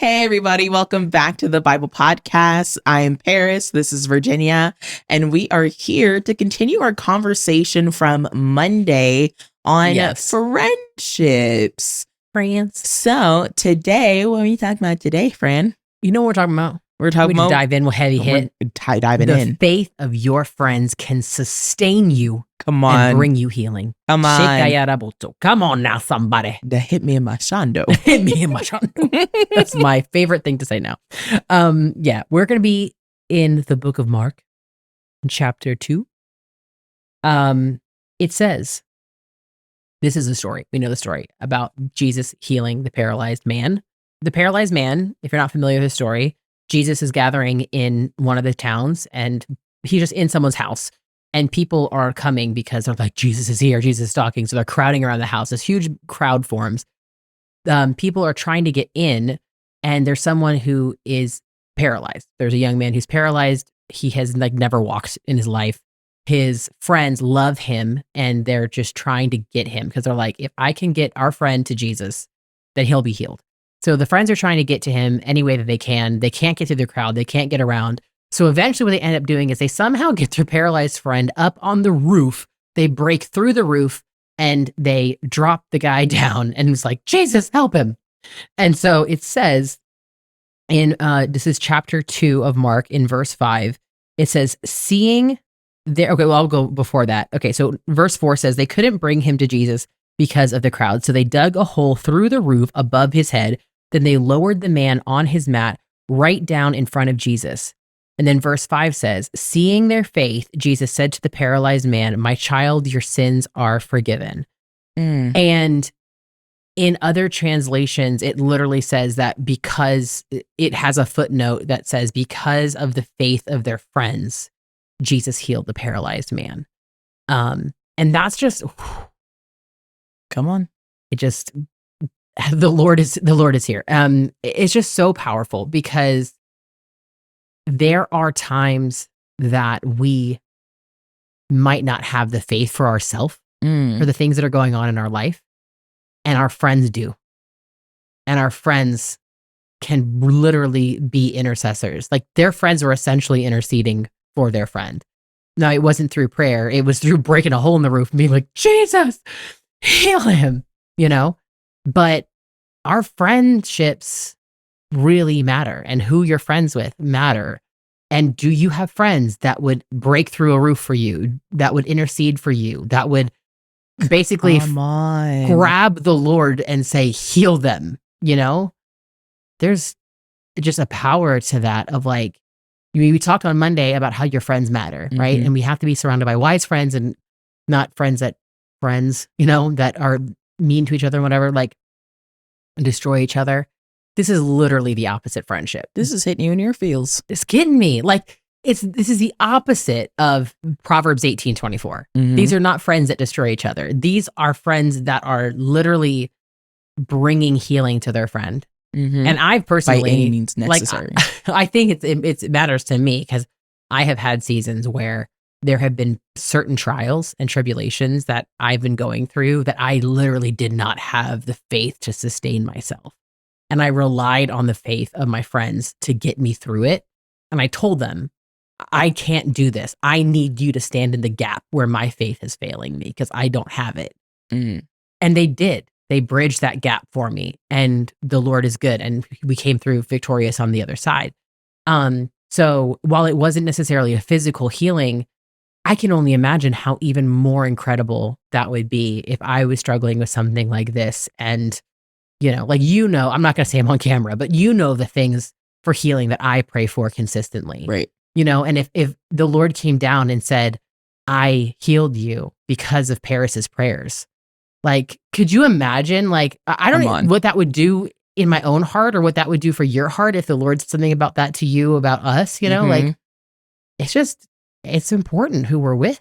Hey, everybody. Welcome back to the Bible Podcast. I am Paris. This is Virginia. And we are here to continue our conversation from Monday on friendships. Friends. So today, what are we talking about today, Fran? You know what we're talking about? We're talking about dive in with heavy hit. Diving the in. faith of your friends can sustain you. Come on. And bring you healing. Come on. Come on now, somebody. That hit me in my shando. Hit me in my shando. That's my favorite thing to say now. We're going to be in the book of Mark, chapter 2. It says, this is a story. We know the story about Jesus healing the paralyzed man. The paralyzed man, if you're not familiar with the story, Jesus is gathering in one of the towns and he's just in someone's house. And people are coming because they're like, Jesus is here, Jesus is talking. So they're crowding around the house. This huge crowd forms. People are trying to get in, and there's someone who is paralyzed. There's a young man who's paralyzed. He has never walked in his life. His friends love him, and they're just trying to get him because they're like, if I can get our friend to Jesus, then he'll be healed. So the friends are trying to get to him any way that they can. They can't get through the crowd. They can't get around. So eventually what they end up doing is they somehow get their paralyzed friend up on the roof. They break through the roof and they drop the guy down, and it's like, Jesus, help him. And so it says in, this is chapter 2 of Mark in verse 5, it says, I'll go before that. Okay, so verse 4 says they couldn't bring him to Jesus because of the crowd. So they dug a hole through the roof above his head. Then they lowered the man on his mat right down in front of Jesus. And then verse 5 says, seeing their faith, Jesus said to the paralyzed man, my child, your sins are forgiven. And in other translations, it literally says that because it has a footnote that says, because of the faith of their friends, Jesus healed the paralyzed man. And that's just, come on. It just, the Lord is here. It's just so powerful because there are times that we might not have the faith for ourselves, for the things that are going on in our life, and our friends do. And our friends can literally be intercessors. Like their friends were essentially interceding for their friend. Now, it wasn't through prayer. It was through breaking a hole in the roof and being like, Jesus, heal him, But our friendships really matter, and who you're friends with matter. And do you have friends that would break through a roof for you, that would intercede for you, that would basically grab the Lord and say, heal them, There's just a power to that of we talked on Monday about how your friends matter, right? And we have to be surrounded by wise friends and not friends that are mean to each other and whatever, destroy each other. This is literally the opposite friendship. This is hitting you in your feels. It's getting me. This is the opposite of Proverbs 18:24. These are not friends that destroy each other. These are friends that are literally bringing healing to their friend. And I've personally, by any means necessary. I think it matters to me because I have had seasons where there have been certain trials and tribulations that I've been going through that I literally did not have the faith to sustain myself. And I relied on the faith of my friends to get me through it. And I told them, I can't do this. I need you to stand in the gap where my faith is failing me because I don't have it. And they did. They bridged that gap for me. And the Lord is good. And we came through victorious on the other side. So while it wasn't necessarily a physical healing, I can only imagine how even more incredible that would be if I was struggling with something like this. And I'm not going to say I'm on camera, but the things for healing that I pray for consistently. Right. And if the Lord came down and said, I healed you because of Paris's prayers, could you imagine, I don't know what that would do in my own heart or what that would do for your heart if the Lord said something about that to you, about us, it's important who we're with.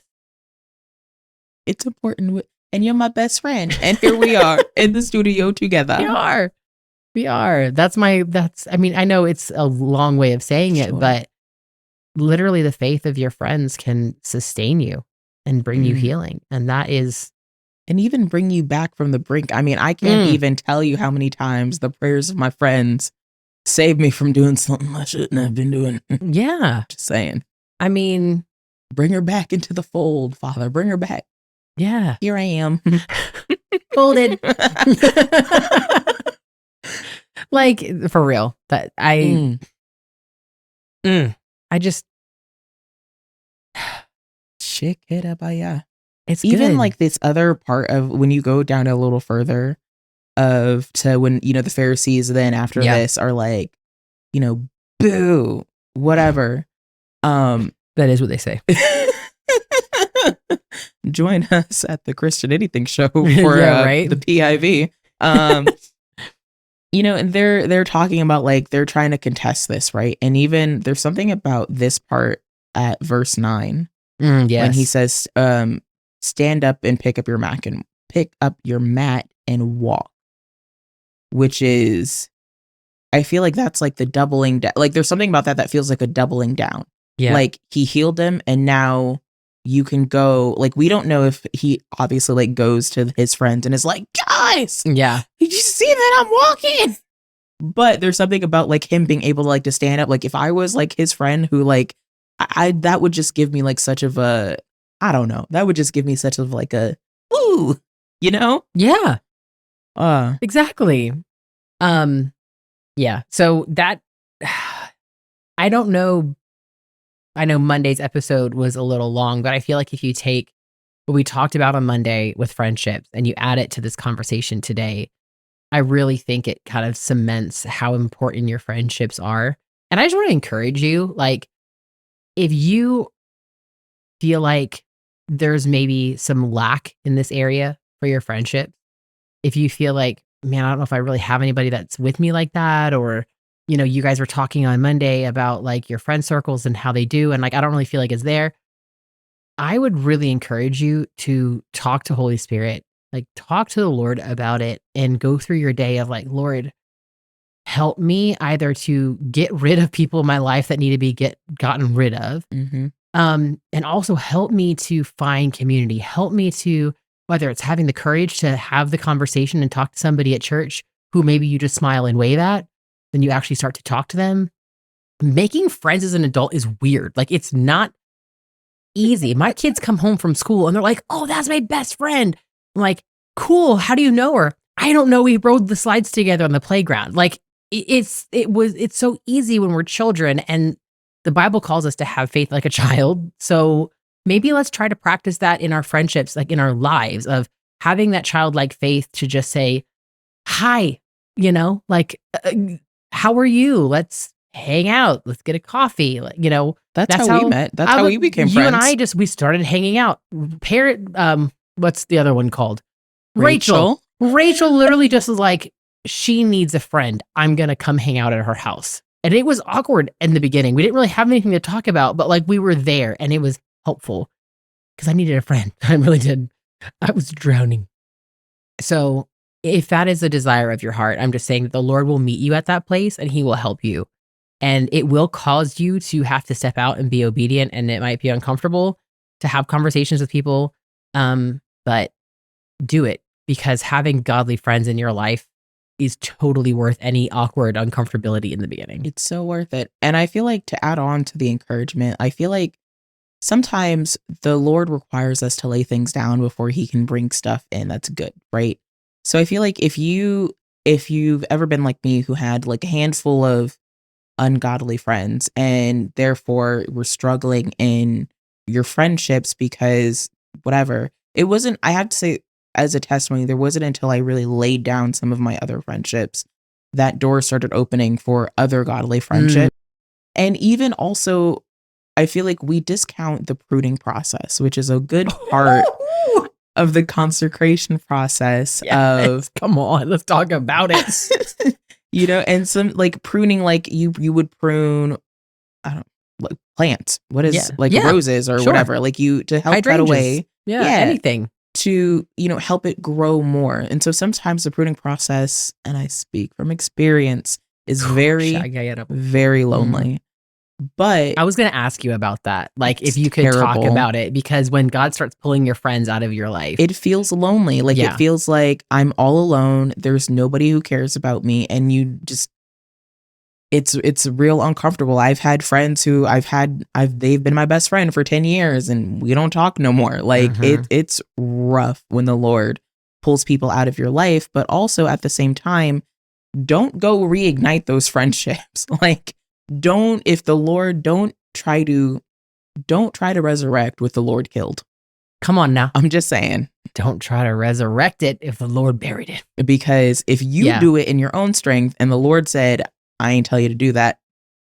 It's important. And you're my best friend. And here we are in the studio together. We are. I know it's a long way of saying it, but literally the faith of your friends can sustain you and bring you healing. And that is and even bring you back from the brink. I mean, I can't even tell you how many times the prayers of my friends Save me from doing something I shouldn't have been doing. Yeah. Just saying. I mean, bring her back into the fold, Father. Bring her back. Yeah. Here I am. Folded. Like, for real. That I just Shikirabaya. It's Even good. like this other part of when you go down a little further to when, the Pharisees then after this are like, boo, whatever. That is what they say. Join us at the Christian Anything show for right? the PIV. And they're talking about like they're trying to contest this, right? And even there's something about this part at verse 9 when he says, stand up and pick up your mat and walk, which is, I feel like that's like the doubling down. Like there's something about that feels like a doubling down. Yeah. Like he healed him and now you can go. Like we don't know if he obviously like goes to his friends and is like, guys, yeah, did you see that I'm walking? But there's something about like him being able to like to stand up. Like if I was like his friend who like I that would just give me like such of a, I don't know. That would just give me such of like a, ooh, Yeah. Exactly. Yeah. So that, I don't know. I know Monday's episode was a little long, but I feel like if you take what we talked about on Monday with friendships and you add it to this conversation today, I really think it kind of cements how important your friendships are. And I just want to encourage you, like, if you feel like there's maybe some lack in this area for your friendship, if you feel like, man, I don't know if I really have anybody that's with me like that, or, you guys were talking on Monday about like your friend circles and how they do, and like, I don't really feel like it's there. I would really encourage you to talk to Holy Spirit, like talk to the Lord about it and go through your day of like, Lord, help me either to get rid of people in my life that need to be gotten rid of. Mm-hmm. And also help me to find community. Help me to, whether it's having the courage to have the conversation and talk to somebody at church who maybe you just smile and wave at, then you actually start to talk to them. Making friends as an adult is weird. Like it's not easy. My kids come home from school and they're like, oh, that's my best friend. I'm like, cool. How do you know her? I don't know. We rode the slides together on the playground. Like it's so easy when we're children, and the Bible calls us to have faith like a child. So maybe let's try to practice that in our friendships, like in our lives, of having that childlike faith to just say, hi, like, how are you? Let's hang out. Let's get a coffee. Like, that's how we met. That's how we became friends. You and I we started hanging out. What's the other one called? Rachel literally just was like, she needs a friend. I'm going to come hang out at her house. And it was awkward in the beginning. We didn't really have anything to talk about, but like we were there and it was helpful because I needed a friend. I really did. I was drowning. So if that is a desire of your heart, I'm just saying that the Lord will meet you at that place and he will help you. And it will cause you to have to step out and be obedient. And it might be uncomfortable to have conversations with people. But do it, because having godly friends in your life is totally worth any awkward uncomfortability in the beginning. It's so worth it. And I feel like, to add on to the encouragement, I feel like sometimes the Lord requires us to lay things down before he can bring stuff in that's good, right? So I feel like if you've ever been like me, who had like a handful of ungodly friends and therefore were struggling in your friendships because whatever, it wasn't, I have to say, as a testimony, there wasn't until I really laid down some of my other friendships that doors started opening for other godly friendships. And even also, I feel like we discount the pruning process, which is a good part of the consecration process. Yes, come on, let's talk about it. And some like pruning, like you would prune, I don't know, like plants. What is roses or whatever, like to help that away. Yeah, anything to, help it grow more. And so sometimes the pruning process, and I speak from experience, is very, very lonely. But I was going to ask you about that. Like if you could talk about it, because when God starts pulling your friends out of your life, it feels lonely. Like it feels like I'm all alone. There's nobody who cares about me. And you just, it's real uncomfortable. I've had friends who they've been my best friend for 10 years and we don't talk no more. Like it's rough when the Lord pulls people out of your life, but also at the same time, don't go reignite those friendships. Like if the Lord don't try to resurrect what the Lord killed. Come on now. I'm just saying. Don't try to resurrect it if the Lord buried it. Because if you do it in your own strength and the Lord said, I ain't tell you to do that,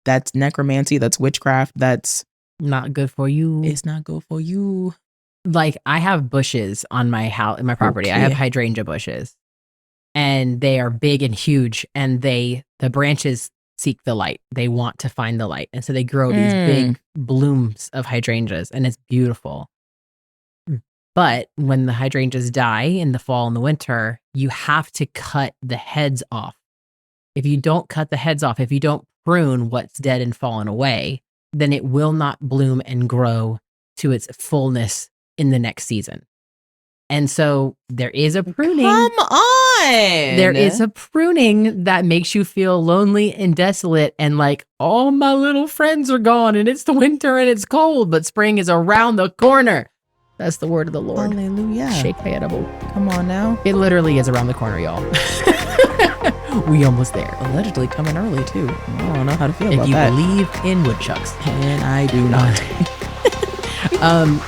that's necromancy, that's witchcraft, that's not good for you. It's not good for you. Like I have bushes on my house, in my property. I have hydrangea bushes and they are big and huge and the branches seek the light. They want to find the light. And so they grow these big blooms of hydrangeas and it's beautiful. But when the hydrangeas die in the fall and the winter, you have to cut the heads off. If you don't cut the heads off, if you don't prune what's dead and fallen away, then it will not bloom and grow to its fullness in the next season. And so there is a pruning. Come on. There is a pruning that makes you feel lonely and desolate and like all my little friends are gone and it's the winter and it's cold, but spring is around the corner. That's the word of the Lord. Hallelujah. Shake my edible. Come on now. It literally is around the corner, y'all. We almost there. Allegedly coming early too. I don't know how to feel about If that. you believe in woodchucks. And I do not.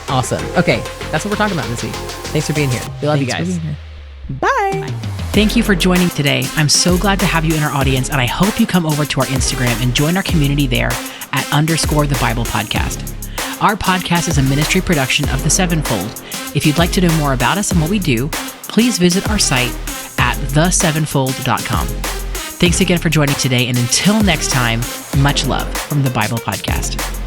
Awesome. Okay, that's what we're talking about this week. Thanks for being here. We love you guys. Bye. Thank you for joining today. I'm so glad to have you in our audience, and I hope you come over to our Instagram and join our community there at _the Bible podcast. Our podcast is a ministry production of the Sevenfold. If you'd like to know more about us and what we do, please visit our site at thesevenfold.com. Thanks again for joining today, and until next time, much love from the Bible Podcast.